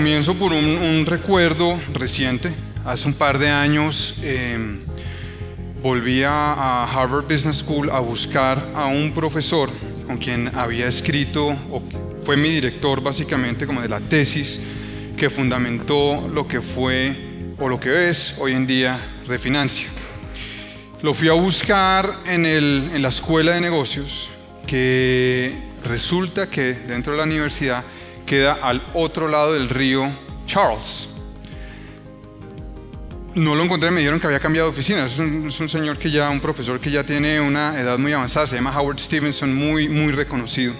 comienzo por un recuerdo reciente. Hace un par de años volví a Harvard Business School a buscar a un profesor con quien había escrito, o fue mi director básicamente como de la tesis que fundamentó lo que fue o lo que es hoy en día Refinancia. Lo fui a buscar en la escuela de negocios, que resulta que dentro de la universidad queda al otro lado del río Charles. No lo encontré, me dijeron que había cambiado de oficina. Es un señor que ya, un profesor que ya tiene una edad muy avanzada, se llama Howard Stevenson, muy reconocido.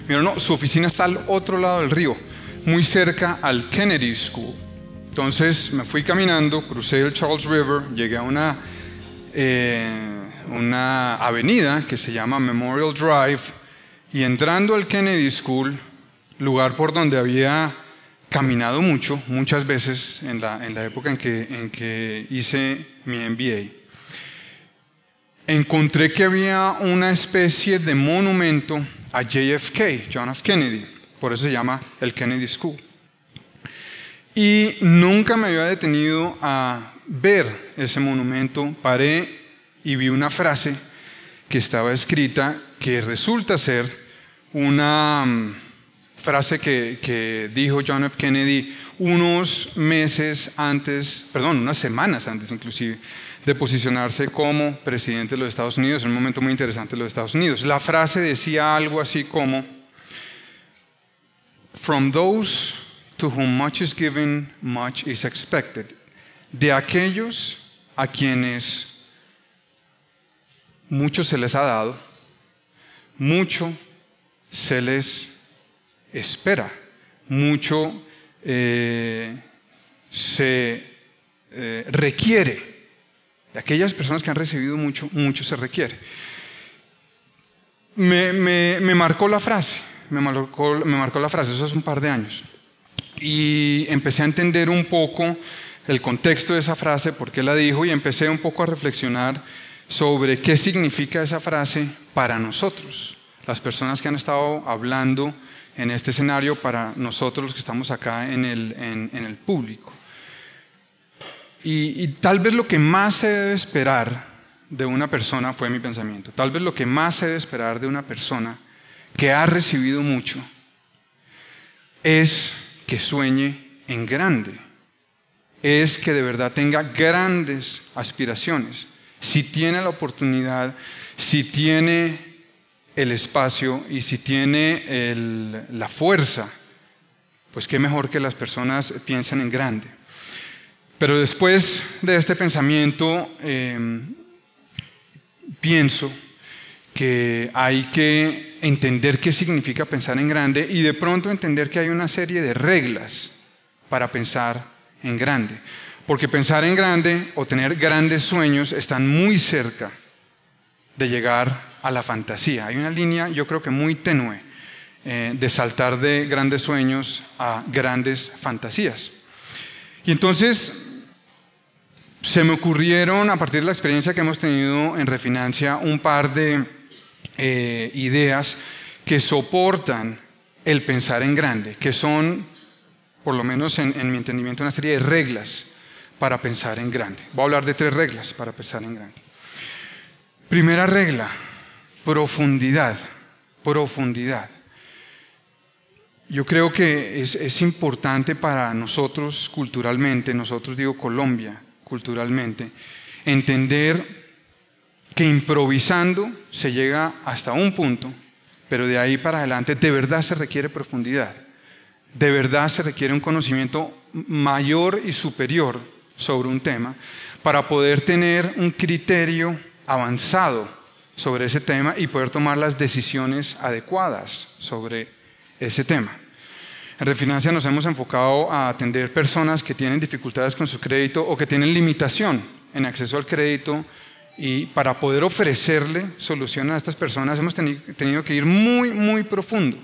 Me dijeron, no, su oficina está al otro lado del río, muy cerca al Kennedy School. Entonces me fui caminando, crucé el Charles River, llegué a una avenida que se llama Memorial Drive, y entrando al Kennedy School, lugar por donde había caminado muchas veces en la época en que hice mi MBA, encontré que había una especie de monumento a JFK, John F. Kennedy, por eso se llama el Kennedy School. Y nunca me había detenido a ver ese monumento. Paré y vi una frase que estaba escrita, que resulta ser una frase que dijo John F. Kennedy unas semanas antes inclusive de posicionarse como presidente de los Estados Unidos, en un momento muy interesante de los Estados Unidos. La frase decía algo así como: "From those to whom much is given, much is expected". De aquellos a quienes mucho se les ha dado, mucho se les espera, mucho se requiere. De aquellas personas que han recibido mucho se requiere. Me marcó la frase, eso hace un par de años. Y empecé a entender un poco el contexto de esa frase, por qué la dijo, y empecé un poco a reflexionar sobre qué significa esa frase para nosotros, las personas que han estado hablando en este escenario, para nosotros los que estamos acá en el público. Y tal vez lo que más se debe esperar de una persona, fue mi pensamiento, tal vez lo que más se debe esperar de una persona que ha recibido mucho es que sueñe en grande, es que de verdad tenga grandes aspiraciones. Si tiene la oportunidad, si tiene el espacio y si tiene la fuerza, pues qué mejor que las personas piensen en grande. Pero después de este pensamiento, pienso que hay que entender qué significa pensar en grande, y de pronto entender que hay una serie de reglas para pensar en grande. Porque pensar en grande o tener grandes sueños están muy cerca de llegar a la fantasía. Hay una línea, yo creo que muy tenue, de saltar de grandes sueños a grandes fantasías. Y entonces se me ocurrieron, a partir de la experiencia que hemos tenido en Refinancia, un par de ideas que soportan el pensar en grande, que son, por lo menos en mi entendimiento, una serie de reglas para pensar en grande. Voy a hablar de 3 reglas para pensar en grande. Primera regla: profundidad. Yo creo que es importante para nosotros culturalmente, Colombia, culturalmente, entender que improvisando se llega hasta un punto, pero de ahí para adelante de verdad se requiere profundidad, de verdad se requiere un conocimiento mayor y superior sobre un tema para poder tener un criterio avanzado sobre ese tema y poder tomar las decisiones adecuadas sobre ese tema. En Refinancia nos hemos enfocado a atender personas que tienen dificultades con su crédito o que tienen limitación en acceso al crédito, y para poder ofrecerle soluciones a estas personas hemos tenido que ir muy profundo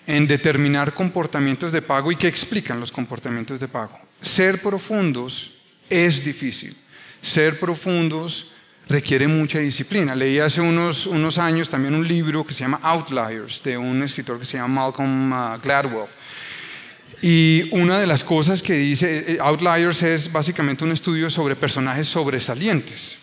en determinar comportamientos de pago y qué explican los comportamientos de pago. Ser profundos es difícil, ser profundos requiere mucha disciplina. Leí hace unos años también un libro que se llama Outliers, de un escritor que se llama Malcolm Gladwell. Y una de las cosas que dice Outliers es básicamente un estudio sobre personajes sobresalientes.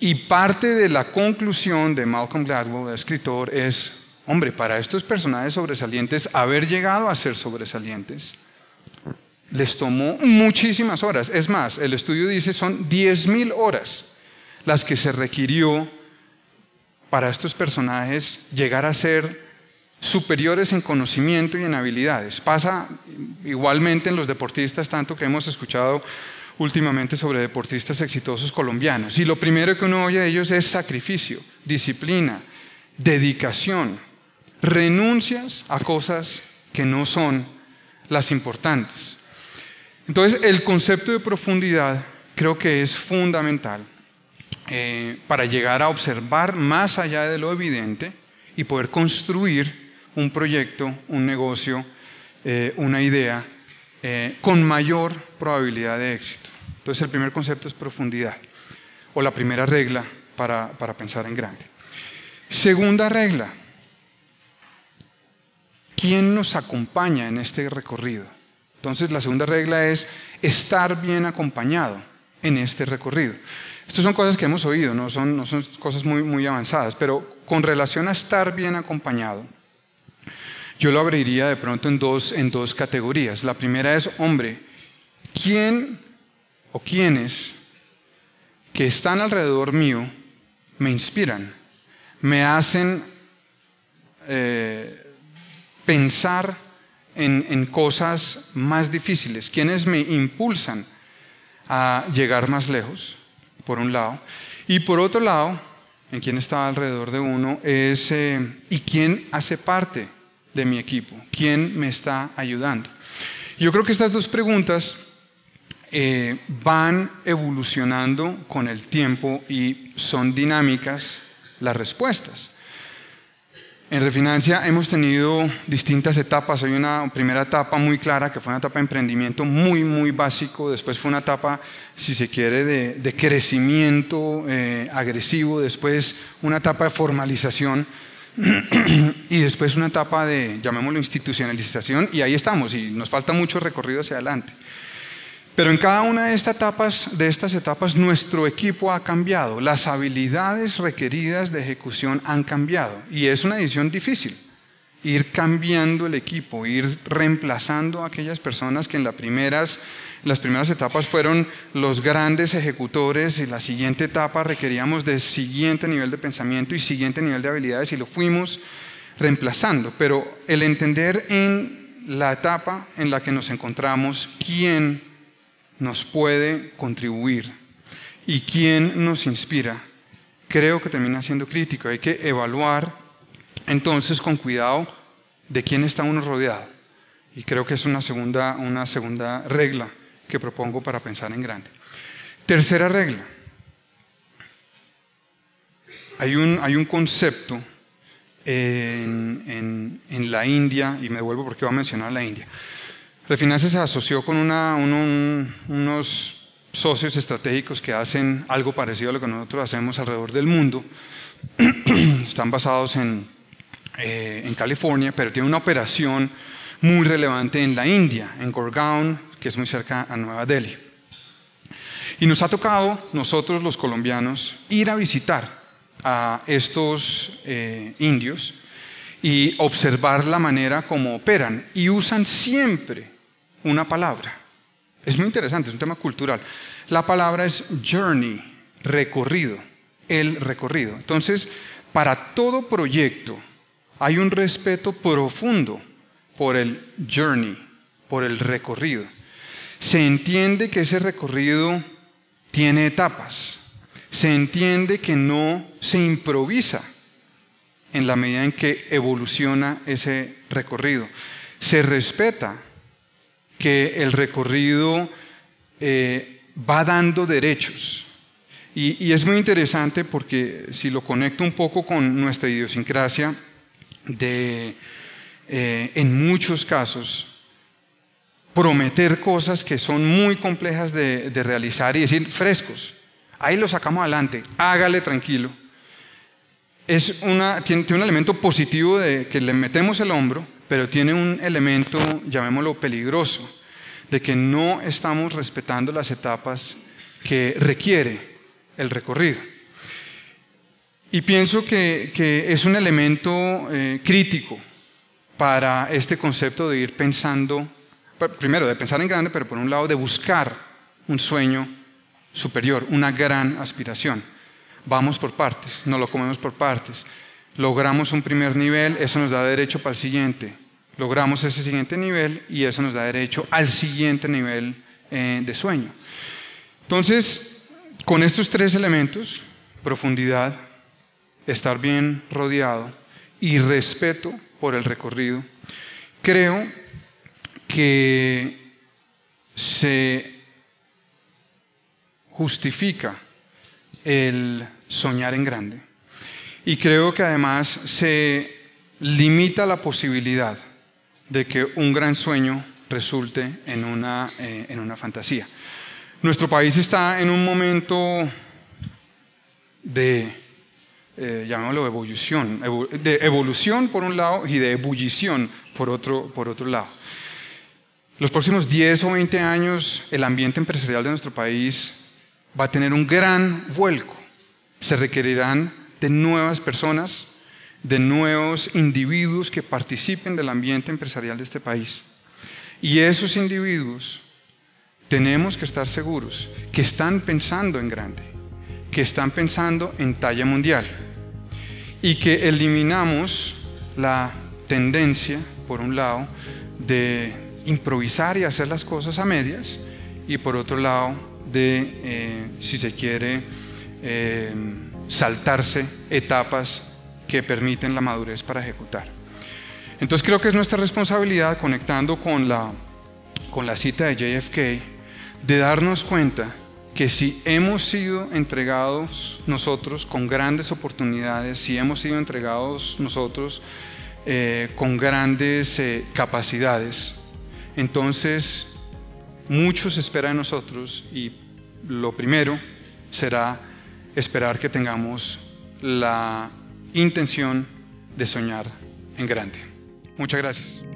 Y parte de la conclusión de Malcolm Gladwell, el escritor, es, hombre, para estos personajes sobresalientes, haber llegado a ser sobresalientes, les tomó muchísimas horas. Es más, el estudio dice son 10.000 horas las que se requirió para estos personajes llegar a ser superiores en conocimiento y en habilidades. Pasa igualmente en los deportistas, tanto que hemos escuchado últimamente sobre deportistas exitosos colombianos. Y lo primero que uno oye de ellos es sacrificio, disciplina, dedicación, renuncias a cosas que no son las importantes. Entonces, el concepto de profundidad creo que es fundamental para llegar a observar más allá de lo evidente y poder construir un proyecto, un negocio, una idea con mayor probabilidad de éxito. Entonces el primer concepto es profundidad, o la primera regla para pensar en grande. Segunda regla, ¿quién nos acompaña en este recorrido? Entonces la segunda regla es estar bien acompañado en este recorrido. Estas son cosas que hemos oído, no son cosas muy avanzadas, pero con relación a estar bien acompañado, yo lo abriría de pronto en dos categorías. La primera es, hombre, ¿quién o quiénes que están alrededor mío me inspiran, me hacen pensar en cosas más difíciles? ¿Quiénes me impulsan a llegar más lejos? Por un lado. Y por otro lado, en quién está alrededor de uno es ¿y quién hace parte de mi equipo? ¿Quién me está ayudando? Yo creo que estas dos preguntas van evolucionando con el tiempo y son dinámicas las respuestas. En Refinancia hemos tenido distintas etapas. Hay una primera etapa muy clara que fue una etapa de emprendimiento muy básico. Después fue una etapa, si se quiere, de crecimiento agresivo. Después una etapa de formalización y después una etapa de, llamémoslo, institucionalización. Y ahí estamos y nos falta mucho recorrido hacia adelante. Pero en cada una de estas etapas nuestro equipo ha cambiado, las habilidades requeridas de ejecución han cambiado y es una decisión difícil, ir cambiando el equipo, ir reemplazando a aquellas personas que en las primeras etapas fueron los grandes ejecutores. En la siguiente etapa requeríamos de siguiente nivel de pensamiento y siguiente nivel de habilidades y lo fuimos reemplazando. Pero el entender en la etapa en la que nos encontramos quién nos puede contribuir y quién nos inspira, creo que termina siendo crítico. Hay que evaluar entonces con cuidado de quién está uno rodeado, y creo que es una segunda regla que propongo para pensar en grande. Tercera regla, hay un concepto en la India, y me devuelvo porque voy a mencionar la India. Refinancia se asoció con unos socios estratégicos que hacen algo parecido a lo que nosotros hacemos alrededor del mundo. Están basados en California, pero tienen una operación muy relevante en la India, en Gurgaon, que es muy cerca a Nueva Delhi. Y nos ha tocado, nosotros los colombianos, ir a visitar a estos indios y observar la manera como operan. Y usan siempre una palabra. Es muy interesante, es un tema cultural. La palabra es journey, recorrido, el recorrido. Entonces, para todo proyecto hay un respeto profundo por el journey, por el recorrido. Se entiende que ese recorrido tiene etapas. Se entiende que no se improvisa en la medida en que evoluciona ese recorrido. Se respeta que el recorrido va dando derechos. Y es muy interesante porque si lo conecto un poco con nuestra idiosincrasia, en muchos casos, prometer cosas que son muy complejas de realizar y decir frescos, ahí lo sacamos adelante, hágale tranquilo. Tiene un elemento positivo de que le metemos el hombro, pero tiene un elemento, llamémoslo peligroso, de que no estamos respetando las etapas que requiere el recorrido. Y pienso que es un elemento crítico para este concepto de ir pensando, primero de pensar en grande, pero por un lado de buscar un sueño superior, una gran aspiración. Vamos por partes, nos lo comemos por partes. Logramos un primer nivel, eso nos da derecho para el siguiente. Logramos ese siguiente nivel y eso nos da derecho al siguiente nivel de sueño. Entonces, con estos tres elementos, profundidad, estar bien rodeado y respeto por el recorrido, creo que se justifica el soñar en grande. Y creo que además se limita la posibilidad de que un gran sueño resulte en una fantasía. Nuestro país está en un momento de, llamémoslo de evolución por un lado y de ebullición por otro lado. Los próximos 10 o 20 años el ambiente empresarial de nuestro país va a tener un gran vuelco. Se requerirán de nuevas personas, de nuevos individuos que participen del ambiente empresarial de este país. Y esos individuos tenemos que estar seguros que están pensando en grande, que están pensando en talla mundial y que eliminamos la tendencia, por un lado, de improvisar y hacer las cosas a medias y por otro lado de, si se quiere, saltarse etapas que permiten la madurez para ejecutar. Entonces creo que es nuestra responsabilidad, conectando con la cita de JFK, de darnos cuenta que si hemos sido entregados nosotros con grandes oportunidades, si hemos sido entregados nosotros con grandes capacidades, entonces mucho se espera de nosotros y lo primero será esperar que tengamos la intención de soñar en grande. Muchas gracias.